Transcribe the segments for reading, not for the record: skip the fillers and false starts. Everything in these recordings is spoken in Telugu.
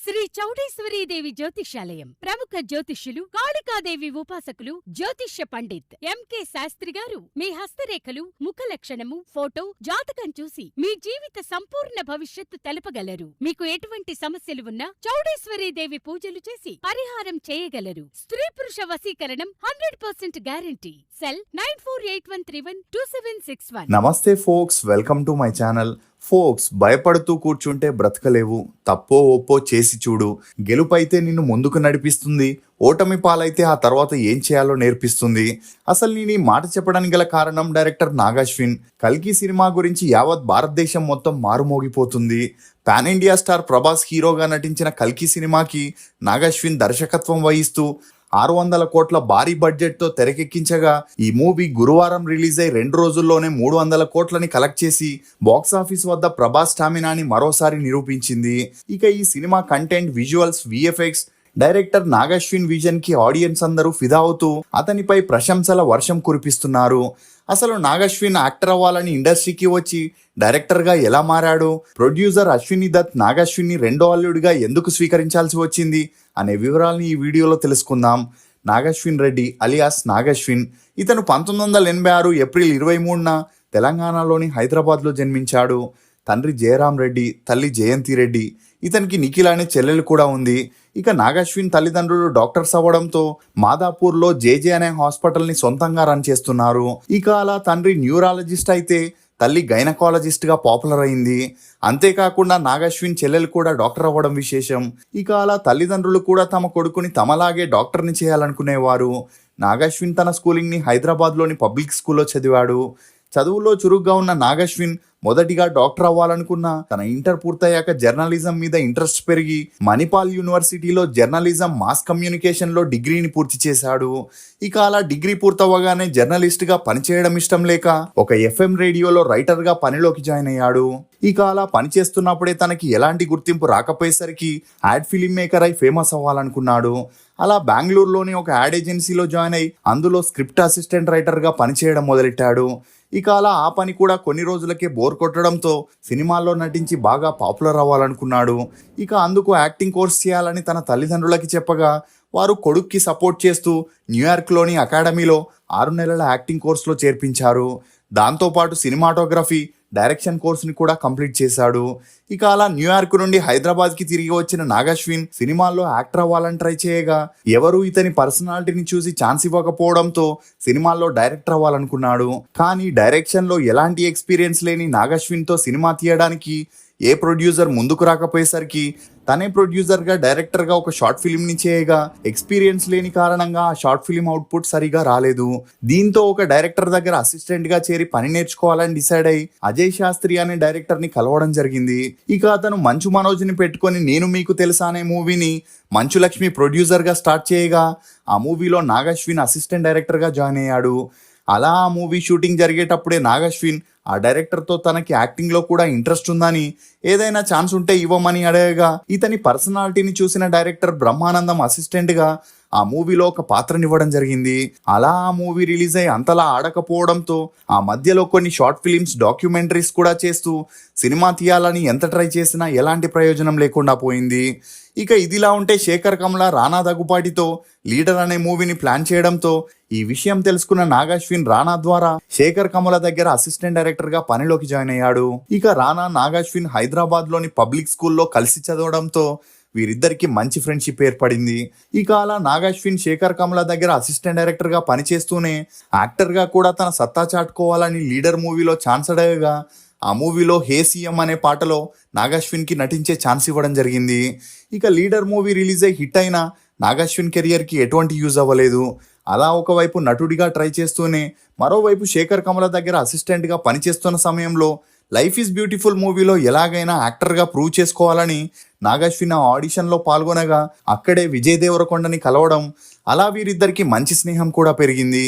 శ్రీ చౌడేశ్వరీదేవి జ్యోతిష్యాలయం ప్రముఖ జ్యోతిష్యులు కాళికాదేవి ఉపాసకులు జ్యోతిష్య పండిత్ ఎంకే శాస్త్రి గారు మీ హస్తరేఖలు ముఖ లక్షణము ఫోటో జాతకం చూసి మీ జీవిత సంపూర్ణ భవిష్యత్తు తెలపగలరు. మీకు ఎటువంటి సమస్యలు ఉన్నా చౌడేశ్వరీదేవి పూజలు చేసి పరిహారం చేయగలరు. స్త్రీ పురుష వశీకరణం 100% గ్యారంటీ. సెల్ 9481312761. నమస్తే folks, welcome to my channel. Folks, భయపడుతూ కూర్చుంటే బ్రతకలేవు. తప్పో ఒప్పో చేసి చూడు. గెలుపైతే నిన్ను ముందుకు నడిపిస్తుంది, ఓటమి పాలైతే ఆ తర్వాత ఏం చేయాలో నేర్పిస్తుంది. అసలు నేను ఈ మాట చెప్పడానికి గల కారణం డైరెక్టర్ నాగాశ్విన్. కల్కి సినిమా గురించి యావత్ భారతదేశం మొత్తం మారుమోగిపోతుంది. పాన్ ఇండియా స్టార్ ప్రభాస్ హీరోగా నటించిన కల్కి సినిమాకి నాగాశ్విన్ దర్శకత్వం వహిస్తూ 600 కోట్ల భారీ బడ్జెట్ తో తెరకెక్కించగా ఈ మూవీ గురువారం రిలీజ్ అయి 2 రోజుల్లోనే 300 కోట్లని కలెక్ట్ చేసి బాక్సాఫీస్ వద్ద ప్రభాస్ స్టామినాని మరోసారి నిరూపించింది. ఇక ఈ cinema content, visuals, VFX, director Nag Ashwin vision కి ఆడియన్స్ అందరూ ఫిదా అవుతూ అతనిపై ప్రశంసల వర్షం కురిపిస్తున్నారు. అసలు నాగాశ్విన్ యాక్టర్ అవ్వాలని ఇండస్ట్రీకి వచ్చి డైరెక్టర్గా ఎలా మారాడు, ప్రొడ్యూసర్ అశ్విని దత్ నాగాశ్విన్ని రెండో అల్లుడిగా ఎందుకు స్వీకరించాల్సి వచ్చింది అనే వివరాలని ఈ వీడియోలో తెలుసుకుందాం. నాగాశ్విన్ రెడ్డి అలియాస్ నాగాశ్విన్. ఇతను 1986 ఏప్రిల్ 23న తెలంగాణలోని హైదరాబాద్లో జన్మించాడు. తండ్రి జయరాం రెడ్డి, తల్లి జయంతి రెడ్డి. ఇతనికి నిఖిల్ అనే చెల్లెలు కూడా ఉంది. ఇక నాగాశ్విన్ తల్లిదండ్రులు డాక్టర్స్ అవ్వడంతో మాదాపూర్లో జేజే అనే హాస్పిటల్ని సొంతంగా రన్ చేస్తున్నారు. ఇక అలా తండ్రి న్యూరాలజిస్ట్ అయితే తల్లి గైనకాలజిస్ట్గా పాపులర్ అయింది. అంతేకాకుండా నాగాశ్విన్ చెల్లెలు కూడా డాక్టర్ అవ్వడం విశేషం. ఇక అలా తల్లిదండ్రులు కూడా తమ కొడుకుని తమలాగే డాక్టర్ని చేయాలనుకునేవారు. నాగాశ్విన్ తన స్కూలింగ్ని హైదరాబాద్లోని పబ్లిక్ స్కూల్లో చదివాడు. చదువులో చురుగ్గా ఉన్న నాగాశ్విన్ మొదటిగా డాక్టర్ అవ్వాలనుకున్న తన ఇంటర్ పూర్తయ్యాక జర్నలిజం మీద ఇంట్రెస్ట్ పెరిగి మణిపాల్ యూనివర్సిటీలో జర్నలిజం మాస్ కమ్యూనికేషన్ లో డిగ్రీని పూర్తి చేశాడు. ఇక అలా డిగ్రీ పూర్తవగానే జర్నలిస్ట్ గా పనిచేయడం ఇష్టం లేక ఒక FM రేడియోలో రైటర్ గా పనిలోకి జాయిన్ అయ్యాడు. ఇక అలా పనిచేస్తున్నప్పుడే తనకి ఎలాంటి గుర్తింపు రాకపోయేసరికి యాడ్ ఫిలిం మేకర్ అయి ఫేమస్ అవ్వాలనుకున్నాడు. అలా బెంగళూరులోని ఒక యాడ్ ఏజెన్సీలో జాయిన్ అయి అందులో స్క్రిప్ట్ అసిస్టెంట్ రైటర్ గా పనిచేయడం మొదలెట్టాడు. ఇక అలా ఆ పని కూడా కొన్ని రోజులకే బోర్ కొట్టడంతో సినిమాల్లో నటించి బాగా పాపులర్ అవ్వాలనుకున్నాడు. ఇక అందుకు యాక్టింగ్ కోర్స్ చేయాలని తన తల్లిదండ్రులకి చెప్పగా వారు కొడుక్కి సపోర్ట్ చేస్తూ న్యూయార్క్లోని అకాడమీలో 6 నెలల యాక్టింగ్ కోర్సులో చేర్పించారు. దాంతోపాటు సినిమాటోగ్రఫీ, డైరెక్షన్ కోర్సుని కూడా కంప్లీట్ చేశాడు. ఇక అలా న్యూయార్క్ నుండి హైదరాబాద్కి తిరిగి వచ్చిన నాగాశ్విన్ సినిమాల్లో యాక్టర్ అవ్వాలని ట్రై చేయగా ఎవరు ఇతని పర్సనాలిటీని చూసి ఛాన్స్ ఇవ్వకపోవడంతో సినిమాల్లో డైరెక్టర్ అవ్వాలనుకున్నాడు. కానీ డైరెక్షన్లో ఎలాంటి ఎక్స్పీరియన్స్ లేని నాగాశ్విన్తో సినిమా తీయడానికి ఏ ప్రొడ్యూసర్ ముందుకు రాకపోయేసరికి తనే ప్రొడ్యూసర్గా డైరెక్టర్గా ఒక షార్ట్ ఫిలింని చేయగా ఎక్స్పీరియన్స్ లేని కారణంగా ఆ షార్ట్ ఫిలిం అవుట్పుట్ సరిగా రాలేదు. దీంతో ఒక డైరెక్టర్ దగ్గర అసిస్టెంట్గా చేరి పని నేర్చుకోవాలని డిసైడ్ అయి అజయ్ శాస్త్రి అనే డైరెక్టర్ని కలవడం జరిగింది. ఇక అతను మంచు మనోజ్ని పెట్టుకొని నేను మీకు తెలుసా అనే మూవీని మంచు లక్ష్మి ప్రొడ్యూసర్గా స్టార్ట్ చేయగా ఆ మూవీలో నాగాశ్విన్ అసిస్టెంట్ డైరెక్టర్గా జాయిన్ అయ్యాడు. అలా ఆ మూవీ షూటింగ్ జరిగేటప్పుడే నాగాశ్విన్ ఆ డైరెక్టర్తో తనకి యాక్టింగ్లో కూడా ఇంట్రెస్ట్ ఉందని, ఏదైనా ఛాన్స్ ఉంటే ఇవ్వమని అడగగా ఇతని పర్సనాలిటీని చూసిన డైరెక్టర్ బ్రహ్మానందం అసిస్టెంట్గా ఆ మూవీలో ఒక పాత్రనివ్వడం జరిగింది. అలా ఆ మూవీ రిలీజ్ అయ్యి అంతలా ఆడకపోవడంతో ఆ మధ్యలో కొన్ని షార్ట్ ఫిలిమ్స్, డాక్యుమెంటరీస్ కూడా చేస్తూ సినిమా తీయాలని ఎంత ట్రై చేసినా ఎలాంటి ప్రయోజనం లేకుండా పోయింది. ఇక ఇదిలా ఉంటే శేఖర్ కమల రానా దగ్గుపాటితో లీడర్ అనే మూవీని ప్లాన్ చేయడంతో ఈ విషయం తెలుసుకున్న నాగాశ్విన్ రానా ద్వారా శేఖర్ కమల దగ్గర అసిస్టెంట్ డైరెక్టర్ గా పనిలోకి జాయిన్ అయ్యాడు. ఇక రానా, నాగాశ్విన్ హైదరాబాద్ లోని పబ్లిక్ స్కూల్లో కలిసి చదవడంతో వీరిద్దరికి మంచి ఫ్రెండ్షిప్ ఏర్పడింది. ఇక అలా నాగాశ్విన్ శేఖర్ కమల దగ్గర అసిస్టెంట్ డైరెక్టర్ గా పనిచేస్తూనే యాక్టర్ గా కూడా తన సత్తా చాటుకోవాలని లీడర్ మూవీలో ఛాన్స్ అడగగా ఆ మూవీలో హే సీఎం అనే పాటలో నాగాశ్విన్కి నటించే ఛాన్స్ ఇవ్వడం జరిగింది. ఇక లీడర్ మూవీ రిలీజ్ అయ్యి హిట్ అయినా నాగాశ్విన్ కెరియర్కి ఎటువంటి యూజ్ అవ్వలేదు. అలా ఒకవైపు నటుడిగా ట్రై చేస్తూనే మరోవైపు శేఖర్ కమల దగ్గర అసిస్టెంట్గా పనిచేస్తున్న సమయంలో లైఫ్ ఈజ్ బ్యూటిఫుల్ మూవీలో ఎలాగైనా యాక్టర్గా ప్రూవ్ చేసుకోవాలని నాగాశ్విన్ ఆడిషన్లో పాల్గొనగా అక్కడే విజయ్ దేవరకొండని కలవడం, అలా వీరిద్దరికి మంచి స్నేహం కూడా పెరిగింది.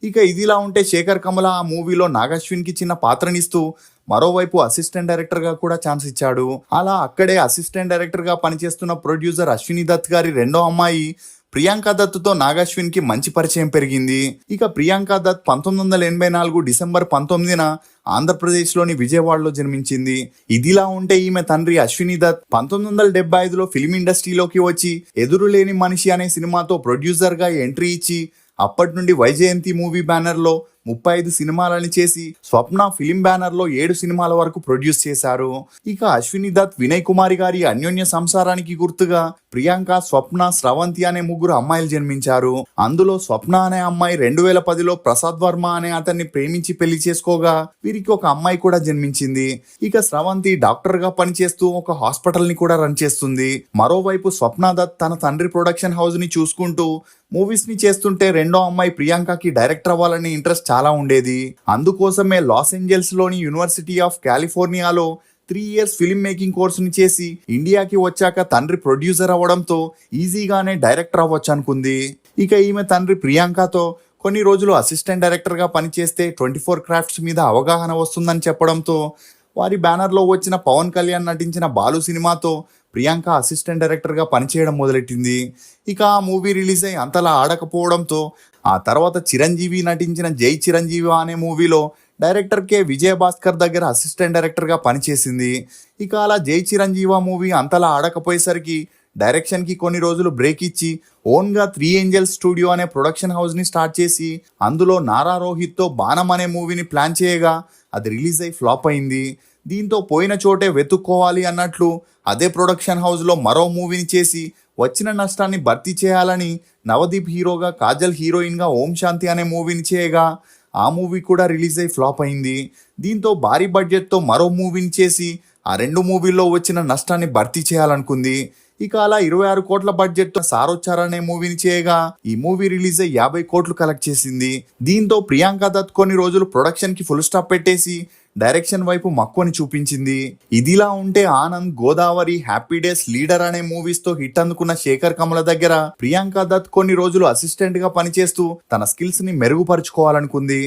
ఇక ఇదిలా ఉంటే శేఖర్ కమల ఆ మూవీలో నాగాశ్విన్కి చిన్న పాత్రనిస్తూ మరోవైపు అసిస్టెంట్ డైరెక్టర్గా కూడా ఛాన్స్ ఇచ్చాడు. అలా అక్కడే అసిస్టెంట్ డైరెక్టర్గా పనిచేస్తున్న ప్రొడ్యూసర్ అశ్విని దత్ గారి రెండో అమ్మాయి ప్రియాంక దత్తుతో నాగాశ్విన్ కి మంచి పరిచయం పెరిగింది. ఇక ప్రియాంక దత్ 1984 డిసెంబర్ 19న ఆంధ్రప్రదేశ్లోని విజయవాడలో జన్మించింది. ఇదిలా ఉంటే ఈమె తండ్రి అశ్విని దత్ 1975లో ఫిల్మ్ ఇండస్ట్రీలోకి వచ్చి ఎదురులేని మనిషి అనే సినిమాతో ప్రొడ్యూసర్ గా ఎంట్రీ ఇచ్చి అప్పటి నుండి వైజయంతి మూవీ బ్యానర్లో 35 సినిమాలని చేసి స్వప్న ఫిలిం బ్యానర్లో 7 సినిమాల వరకు ప్రొడ్యూస్ చేశారు. ఇక అశ్విని దత్ వినయ్ కుమారి గారి అన్యోన్య సంసారానికి గుర్తుగా ప్రియాంక, స్వప్న, స్రవంతి అనే 3 అమ్మాయిలు జన్మించారు. అందులో స్వప్న అనే అమ్మాయి 2010లో ప్రసాద్ వర్మ అనే అతన్ని ప్రేమించి పెళ్లి చేసుకోగా వీరికి ఒక అమ్మాయి కూడా జన్మించింది. ఇక స్రవంతి డాక్టర్ గా పనిచేస్తూ ఒక హాస్పిటల్ ని కూడా రన్ చేస్తుంది. మరోవైపు స్వప్న దత్ తన తండ్రి ప్రొడక్షన్ హౌస్ ని చూసుకుంటూ మూవీస్ ని చేస్తుంటే రెండో అమ్మాయి ప్రియాంకకి డైరెక్టర్ అవ్వాలని ఇంట్రెస్ట్ చాలా ఉండేది. అందుకోసమే లాస్ ఏంజల్స్ లోని యూనివర్సిటీ ఆఫ్ కాలిఫోర్నియాలో 3 ఇయర్స్ ఫిల్మ్ మేకింగ్ కోర్సుని చేసి ఇండియాకి వచ్చాక తండ్రి ప్రొడ్యూసర్ అవ్వడంతో ఈజీగానే డైరెక్టర్ అవ్వచ్చు అనుకుంది. ఇక ఈమె తండ్రి ప్రియాంకతో కొన్ని రోజులు అసిస్టెంట్ డైరెక్టర్ గా పనిచేస్తే 24 క్రాఫ్ట్స్ మీద అవగాహన వస్తుందని చెప్పడంతో వారి బ్యానర్లో వచ్చిన పవన్ కళ్యాణ్ నటించిన బాలు సినిమాతో ప్రియాంక అసిస్టెంట్ డైరెక్టర్గా పనిచేయడం మొదలెట్టింది. ఇక ఆ మూవీ రిలీజ్ అయి అంతలా ఆడకపోవడంతో ఆ తర్వాత చిరంజీవి నటించిన జై చిరంజీవి అనే మూవీలో డైరెక్టర్ కె విజయభాస్కర్ దగ్గర అసిస్టెంట్ డైరెక్టర్గా పనిచేసింది. ఇక అలా జై చిరంజీవి మూవీ అంతలా ఆడకపోయేసరికి డైరెక్షన్కి కొన్ని రోజులు బ్రేక్ ఇచ్చి ఓన్గా 3 ఏంజల్స్ స్టూడియో అనే ప్రొడక్షన్ హౌస్ని స్టార్ట్ చేసి అందులో నారా రోహిత్తో బాణం అనే మూవీని ప్లాన్ చేయగా అది రిలీజ్ అయి ఫ్లాప్ అయింది. దీంతో పోయిన చోటే వెతుక్కోవాలి అన్నట్లు అదే ప్రొడక్షన్ హౌస్లో మరో మూవీని చేసి వచ్చిన నష్టాన్ని భర్తీ చేయాలని నవదీప్ హీరోగా, కాజల్ హీరోయిన్గా ఓం శాంతి అనే మూవీని చేయగా ఆ మూవీ కూడా రిలీజ్ అయి ఫ్లాప్ అయింది. దీంతో భారీ బడ్జెట్తో మరో మూవీని చేసి ఆ 2 మూవీల్లో వచ్చిన నష్టాన్ని భర్తీ చేయాలనుకుంది. ఇక అలా 26 కోట్ల బడ్జెట్ సారోచ్చార్ అనే మూవీని చేయగా ఈ మూవీ రిలీజ్ అయ్యి 50 కోట్లు కలెక్ట్ చేసింది. దీంతో ప్రియాంక దత్ కొన్ని రోజులు ప్రొడక్షన్ కి ఫుల్ స్టాప్ పెట్టేసి డైరెక్షన్ వైపు మక్కువని చూపించింది. ఇదిలా ఉంటే Anand, Godavari, happy days, leader అనే మూవీస్ తో హిట్ అందుకున్న శేఖర్ కమల దగ్గర ప్రియాంక దత్ కొన్ని రోజులు అసిస్టెంట్ గా పనిచేస్తూ తన స్కిల్స్ ని మెరుగుపరుచుకోవాలనుకుంది.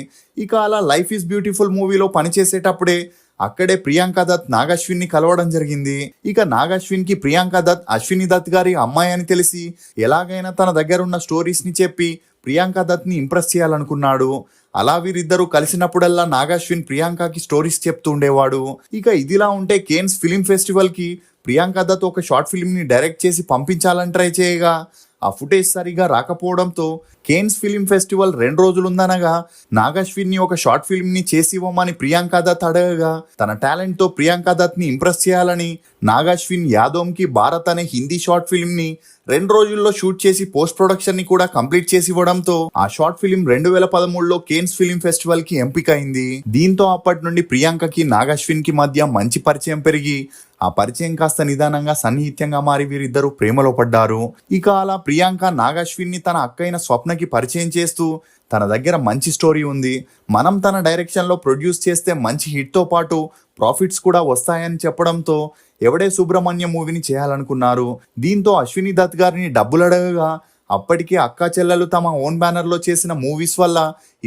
ఇక అలా లైఫ్ ఈజ్ బ్యూటిఫుల్ మూవీలో పనిచేసేటప్పుడే అక్కడే ప్రియాంక దత్ నాగశ్విన్ ని కలవడం జరిగింది. ఇక నాగశ్విన్ కి ప్రియాంక దత్ అశ్విని దత్ గారి అమ్మాయి అని తెలిసి ఎలాగైనా తన దగ్గర ఉన్న స్టోరీస్ ని చెప్పి ప్రియాంక దత్ ని ఇంప్రెస్ చేయాలనుకున్నాడు. అలా వీరిద్దరూ కలిసినప్పుడల్లా నాగశ్విన్ ప్రియాంకకి స్టోరీస్ చెప్తూ ఉండేవాడు. ఇక ఇదిలా ఉంటే కేన్స్ ఫిలిం ఫెస్టివల్ కి ప్రియాంక దత్ ఒక షార్ట్ ఫిల్మ్ ని డైరెక్ట్ చేసి పంపించాలని ట్రై చేయగా ఆ ఫుటేజ్ సరిగా రాకపోవడంతో కేన్స్ ఫిలిం ఫెస్టివల్ 2 రోజులుందనగా నాగశ్విన్ ని ఒక షార్ట్ ఫిల్మ్ ని చేసి ఇవ్వమని ప్రియాంక దత్ అడగగా తన టాలెంట్ తో ప్రియాంక దత్ ని ఇంప్రెస్ చేయాలని నాగశ్విన్ యాదోమ్ కి భారత్ అనే హిందీ షార్ట్ ఫిల్మ్ ని 2 రోజుల్లో షూట్ చేసి పోస్ట్ ప్రొడక్షన్ ని కూడా కంప్లీట్ చేసి ఇవ్వడంతో ఆ షార్ట్ ఫిల్మ్ 2013లో కేన్స్ ఫిలిం ఫెస్టివల్ కి ఎంపికైంది. దీంతో అప్పటి నుండి ప్రియాంకకి నాగశ్విన్ కి మధ్య మంచి పరిచయం పెరిగి ఆ పరిచయం కాస్త నిదానంగా సన్నిహిత్యంగా మారి వీరిద్దరూ ప్రేమలో పడ్డారు. ఇక అలా ప్రియాంక నాగశ్విన్ ని తన అక్కైన స్వప్నకి పరిచయం చేస్తూ తన దగ్గర మంచి స్టోరీ ఉంది, మనం తన డైరెక్షన్లో ప్రొడ్యూస్ చేస్తే మంచి హిట్తో పాటు ప్రాఫిట్స్ కూడా వస్తాయని చెప్పడంతో ఎవడే సుబ్రహ్మణ్యం మూవీని చేయాలనుకున్నారు. దీంతో అశ్విని దత్ గారిని డబ్బులు అడగగా అప్పటికే అక్కా చెల్లెలు తమ ఓన్ బ్యానర్లో చేసిన మూవీస్ వల్ల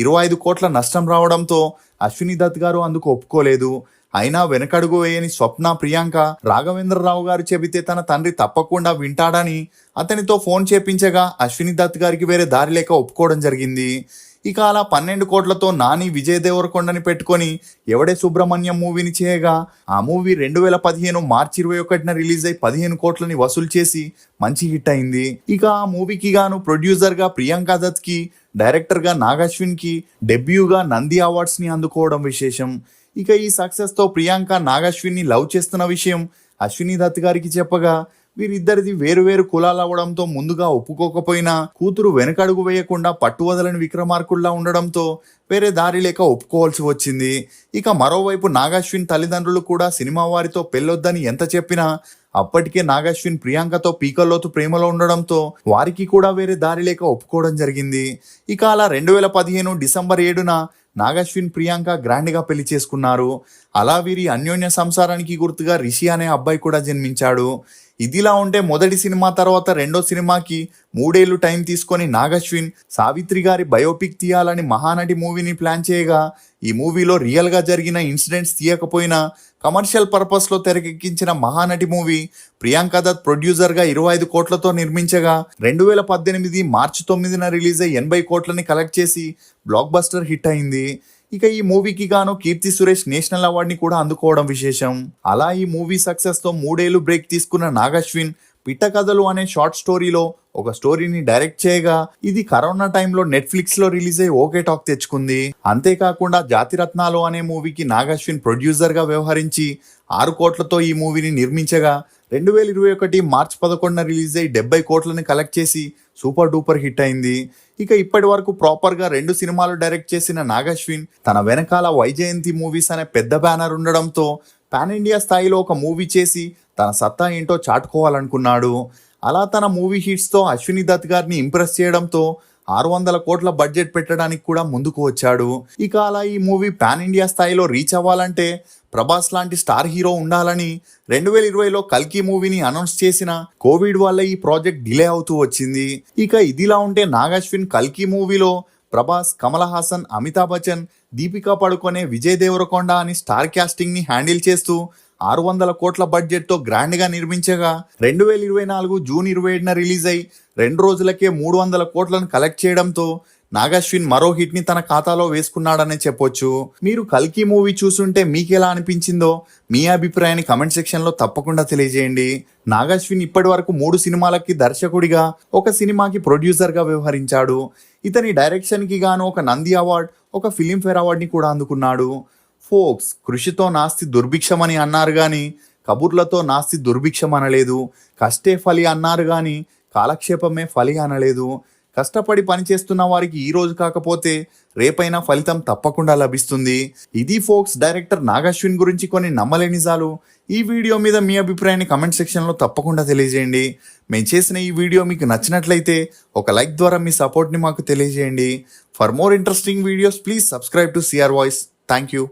25 కోట్ల నష్టం రావడంతో అశ్విని దత్ గారు అందుకు ఒప్పుకోలేదు. అయినా వెనకడుగు వేయని స్వప్న, ప్రియాంక రాఘవేంద్రరావు గారు చెబితే తన తండ్రి తప్పకుండా వింటాడని అతనితో ఫోన్ చేపించగా అశ్విని దత్ గారికి వేరే దారి లేక ఒప్పుకోవడం జరిగింది. ఇక అలా 12 కోట్లతో నాని, విజయ్ దేవరకొండని పెట్టుకొని ఎవడే సుబ్రహ్మణ్యం మూవీని చేయగా ఆ మూవీ 2015 మార్చి 21న రిలీజ్ అయి 15 కోట్లని వసూలు చేసి మంచి హిట్ అయింది. ఇక ఆ మూవీకి గాను ప్రొడ్యూసర్ గా ప్రియాంక దత్ కి, డైరెక్టర్ గా నాగశ్విన్ కి డెబ్యూగా నంది అవార్డ్స్ ని అందుకోవడం విశేషం. ఇక ఈ సక్సెస్ తో ప్రియాంక నాగశ్విన్ ని లవ్ చేస్తున్న విషయం అశ్విని దత్ గారికి చెప్పగా వీరిద్దరిది వేరువేరు కులాలు అవడంతో ముందుగా ఒప్పుకోకపోయినా కూతురు వెనకడుగు వేయకుండా పట్టువదలని విక్రమార్కుల్లా ఉండడంతో వేరే దారి లేక ఒప్పుకోవాల్సి వచ్చింది. ఇక మరోవైపు నాగశ్విన్ తల్లిదండ్రులు కూడా సినిమా వారితో పెళ్ళొద్దని ఎంత చెప్పినా అప్పటికే నాగశ్విన్ ప్రియాంకతో పీకల్లోతు ప్రేమలో ఉండడంతో వారికి కూడా వేరే దారి లేక ఒప్పుకోవడం జరిగింది. ఇక అలా 2015 డిసెంబర్ 7న నాగశ్విన్, ప్రియాంక గ్రాండ్గా పెళ్లి చేసుకున్నారు. అలా వీరి అన్యోన్య సంసారానికి గుర్తుగా రిషి అనే అబ్బాయి కూడా జన్మించాడు. ఇదిలా ఉంటే మొదటి సినిమా తర్వాత రెండో సినిమాకి 3 ఏళ్లు టైం తీసుకొని నాగశ్విన్ సావిత్రి గారి బయోపిక్ తీయాలని మహానటి మూవీని ప్లాన్ చేయగా, ఈ మూవీలో రియల్గా జరిగిన ఇన్సిడెంట్స్ తీయకపోయినా కమర్షియల్ పర్పస్లో తెరకెక్కించిన మహానటి మూవీ ప్రియాంక దత్ ప్రొడ్యూసర్గా 25 కోట్లతో నిర్మించగా 2018 మార్చి 9న రిలీజ్ అయ్యి 80 కోట్లని కలెక్ట్ చేసి బ్లాక్ బస్టర్ హిట్ అయింది. ఇక ఈ మూవీకి గాను కీర్తి సురేష్ నేషనల్ అవార్డుని కూడా అందుకోవడం విశేషం. అలా ఈ మూవీ సక్సెస్తో 3 ఏళ్లు బ్రేక్ తీసుకున్న నాగశ్విన్ పిట్ట కథలు అనే షార్ట్ స్టోరీలో ఒక స్టోరీని డైరెక్ట్ చేయగా, ఇది కరోనా టైంలో నెట్ఫ్లిక్స్ లో రిలీజ్ అయ్యి ఓకే టాక్ తెచ్చుకుంది. అంతేకాకుండా జాతిరత్నాలు అనే మూవీకి నాగశ్విన్ ప్రొడ్యూసర్ గా వ్యవహరించి 6 కోట్లతో ఈ మూవీని నిర్మించగా 2021 మార్చి 11న రిలీజ్ అయ్యి 70 కోట్లని కలెక్ట్ చేసి సూపర్ డూపర్ హిట్ అయింది. ఇక ఇప్పటి వరకు ప్రాపర్ గా 2 సినిమాలు డైరెక్ట్ చేసిన నాగశ్విన్ తన వెనకాల వైజయంతి మూవీస్ అనే పెద్ద బ్యానర్ ఉండడంతో పాన్ ఇండియా స్థాయిలో ఒక మూవీ చేసి తన సత్తా ఏంటో చాటుకోవాలనుకున్నాడు. అలా తన మూవీ హిట్స్తో అశ్విని దత్ గారిని ఇంప్రెస్ చేయడంతో 600 కోట్ల బడ్జెట్ పెట్టడానికి కూడా ముందుకు వచ్చాడు. ఇక అలా ఈ మూవీ పాన్ ఇండియా స్థాయిలో రీచ్ అవ్వాలంటే ప్రభాస్ లాంటి స్టార్ హీరో ఉండాలని 2020లో కల్కి మూవీని అనౌన్స్ చేసిన కోవిడ్ వల్ల ఈ ప్రాజెక్ట్ డిలే అవుతూ వచ్చింది. ఇక ఇదిలా ఉంటే నాగశ్విన్ కల్కి మూవీలో ప్రభాస్, కమల్ హాసన్, అమితాబ్ బచ్చన్, దీపికా పడుకొనే, విజయ్ దేవరకొండ అని స్టార్ క్యాస్టింగ్ ని హ్యాండిల్ చేస్తూ 600 కోట్ల బడ్జెట్తో గ్రాండ్గా నిర్మించగా 2024 జూన్ 27న రిలీజ్ అయి 2 రోజులకే 300 కోట్లను కలెక్ట్ చేయడంతో నాగశ్విన్ మరో హిట్ ని తన ఖాతాలో వేసుకున్నాడనే చెప్పొచ్చు. మీరు కల్కి మూవీ చూసుంటే మీకు ఎలా అనిపించిందో మీ అభిప్రాయాన్ని కమెంట్ సెక్షన్ లో తప్పకుండా తెలియజేయండి. నాగశ్విన్ ఇప్పటి వరకు 3 సినిమాలకి దర్శకుడిగా, ఒక సినిమాకి ప్రొడ్యూసర్ గా వ్యవహరించాడు. ఇతని డైరెక్షన్ కి గాను ఒక నంది అవార్డ్, ఒక ఫిలింఫేర్ అవార్డ్ ని కూడా అందుకున్నాడు. ఫోక్స్ కృషితో నాస్తి దుర్భిక్షం అని అన్నారు గాని కబుర్లతో నాస్తి దుర్భిక్షం అనలేదు. కష్టే ఫలి అన్నారు గాని కాలక్షేపమే ఫలి అనలేదు. కష్టపడి పనిచేస్తున్న వారికి ఈ రోజు కాకపోతే రేపైనా ఫలితం తప్పకుండా లభిస్తుంది. ఇది ఫోక్స్ డైరెక్టర్ నాగశ్విన్ గురించి కొన్ని నమ్మలేని నిజాలు. ఈ వీడియో మీద మీ అభిప్రాయాన్ని కమెంట్ సెక్షన్లో తప్పకుండా తెలియజేయండి. మేము చేసిన ఈ వీడియో మీకు నచ్చినట్లయితే ఒక లైక్ ద్వారా మీ సపోర్ట్ని మాకు తెలియజేయండి. For more interesting videos please subscribe to CR voice. Thank you.